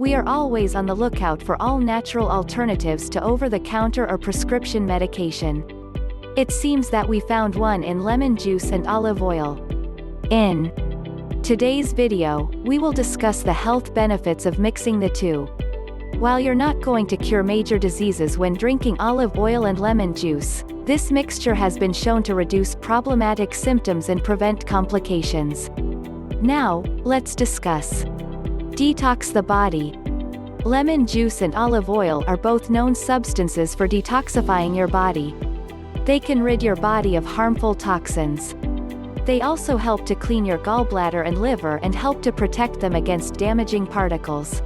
We are always on the lookout for all natural alternatives to over-the-counter or prescription medication. It seems that we found one in lemon juice and olive oil. In today's video, we will discuss the health benefits of mixing the two. While you're not going to cure major diseases when drinking olive oil and lemon juice, this mixture has been shown to reduce problematic symptoms and prevent complications. Now, let's discuss. Detox the body. Lemon juice and olive oil are both known substances for detoxifying your body. They can rid your body of harmful toxins. They also help to clean your gallbladder and liver and help to protect them against damaging particles.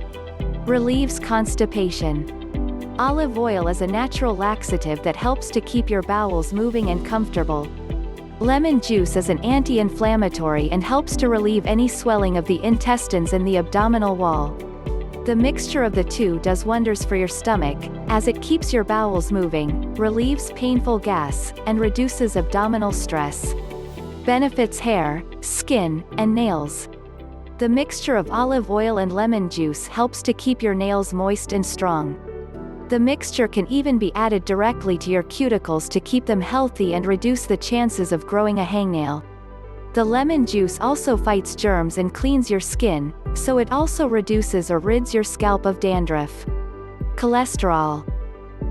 Relieves constipation. Olive oil is a natural laxative that helps to keep your bowels moving and comfortable. Lemon juice is an anti-inflammatory and helps to relieve any swelling of the intestines and the abdominal wall. The mixture of the two does wonders for your stomach, as it keeps your bowels moving, relieves painful gas, and reduces abdominal stress. Benefits hair, skin, and nails. The mixture of olive oil and lemon juice helps to keep your nails moist and strong. The mixture can even be added directly to your cuticles to keep them healthy and reduce the chances of growing a hangnail. The lemon juice also fights germs and cleans your skin, so it also reduces or rids your scalp of dandruff. Cholesterol.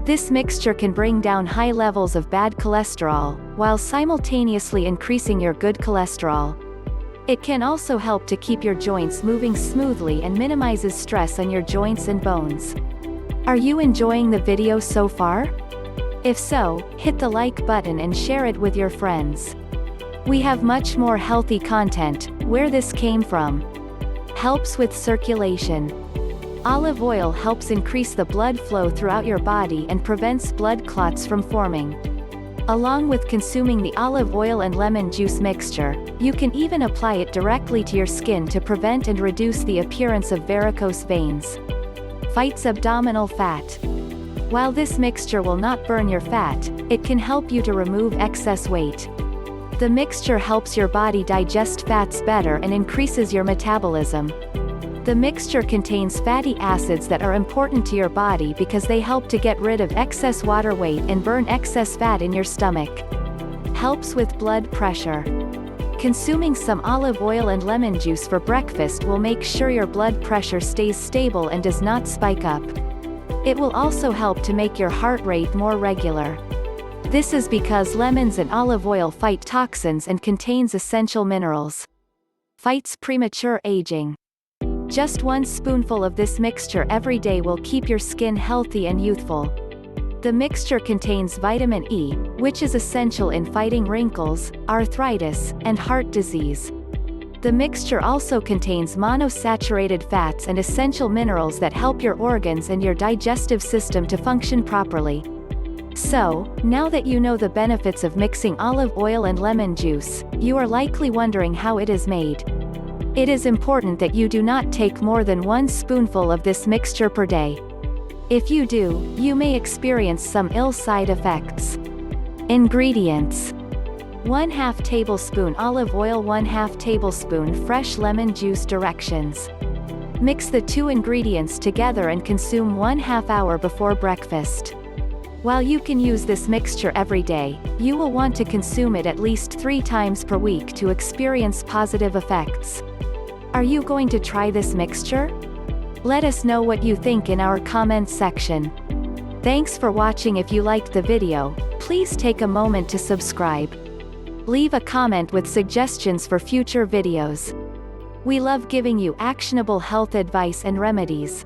This mixture can bring down high levels of bad cholesterol, while simultaneously increasing your good cholesterol. It can also help to keep your joints moving smoothly and minimizes stress on your joints and bones. Are you enjoying the video so far? If so, hit the like button and share it with your friends. We have much more healthy content. Where this came from. Helps with circulation. Olive oil helps increase the blood flow throughout your body and prevents blood clots from forming. Along with consuming the olive oil and lemon juice mixture, you can even apply it directly to your skin to prevent and reduce the appearance of varicose veins. Fights abdominal fat. While this mixture will not burn your fat, it can help you to remove excess weight. The mixture helps your body digest fats better and increases your metabolism. The mixture contains fatty acids that are important to your body because they help to get rid of excess water weight and burn excess fat in your stomach. Helps with blood pressure. Consuming some olive oil and lemon juice for breakfast will make sure your blood pressure stays stable and does not spike up. It will also help to make your heart rate more regular. This is because lemons and olive oil fight toxins and contains essential minerals. Fights premature aging. Just one spoonful of this mixture every day will keep your skin healthy and youthful. The mixture contains vitamin E, which is essential in fighting wrinkles, arthritis, and heart disease. The mixture also contains monosaturated fats and essential minerals that help your organs and your digestive system to function properly. So, now that you know the benefits of mixing olive oil and lemon juice, you are likely wondering how it is made. It is important that you do not take more than one spoonful of this mixture per day. If you do, you may experience some ill side effects. Ingredients. 1/2 tablespoon olive oil, 1/2 tablespoon fresh lemon juice. Directions. Mix the two ingredients together and consume 1/2 hour before breakfast. While you can use this mixture every day, you will want to consume it at least 3 times per week to experience positive effects. Are you going to try this mixture? Let us know what you think in our comments section. Thanks for watching. If you liked the video, please take a moment to subscribe. Leave a comment with suggestions for future videos. We love giving you actionable health advice and remedies.